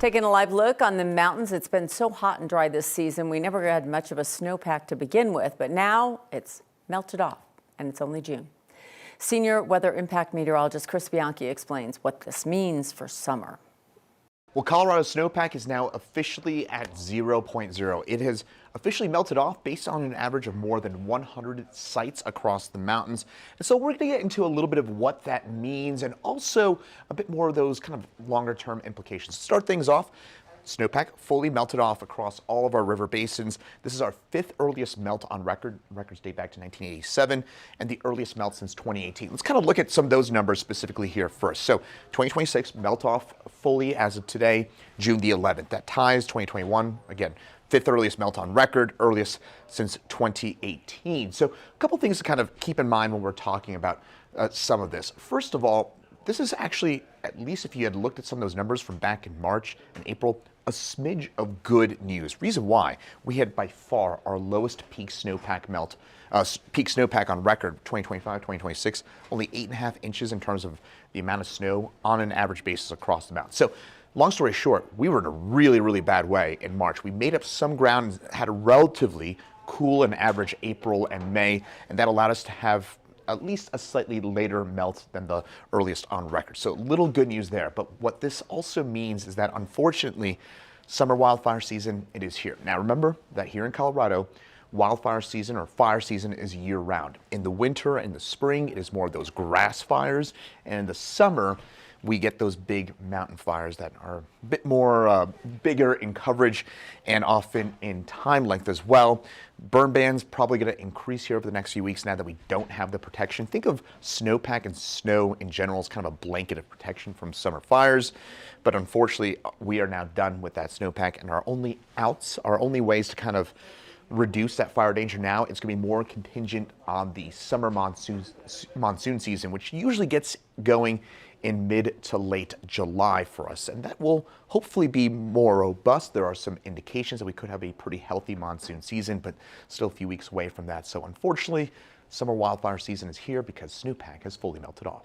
Taking a live look on the mountains. It's been so hot and dry this season. We never had much of a snowpack to begin with, but now it's melted off and it's only June. Senior weather impact meteorologist Chris Bianchi explains what this means for summer. Well, Colorado's snowpack is now officially at 0.0. It has officially melted off based on an average of more than 100 sites across the mountains. And so we're going to get into a little bit of what that means and also a bit more of those kind of longer term implications. To start things off, snowpack fully melted off across all of our river basins. This is our fifth earliest melt on record. Records date back to 1987 and the earliest melt since 2018. Let's kind of look at some of those numbers specifically here first. So 2026 melt off fully as of today, June the 11th. That ties 2021, again, fifth earliest melt on record, earliest since 2018. So a couple things to kind of keep in mind when we're talking about some of this. First of all, this is actually, at least if you had looked at some of those numbers from back in March and April, a smidge of good news. Reason why, we had by far our lowest peak snowpack on record, 2025, 2026, only 8.5 inches in terms of the amount of snow on an average basis across the mountain. So long story short, we were in a really, really bad way in March. We made up some ground and had a relatively cool and average April and May, and that allowed us to have at least a slightly later melt than the earliest on record. So little good news there. But what this also means is that unfortunately, summer wildfire season, it is here. Now remember that here in Colorado, wildfire season or fire season is year round. In the winter and the spring, it is more of those grass fires. And in the summer, we get those big mountain fires that are a bit more bigger in coverage and often in time length as well. Burn bans probably going to increase here over the next few weeks now that we don't have the protection. Think of snowpack and snow in general as kind of a blanket of protection from summer fires. But unfortunately, we are now done with that snowpack, and our only outs, our only ways to kind of reduce that fire danger now, it's going to be more contingent on the summer monsoon season, which usually gets going in mid to late July for us. And that will hopefully be more robust. There are some indications that we could have a pretty healthy monsoon season, but still a few weeks away from that. So unfortunately, summer wildfire season is here because snowpack has fully melted off.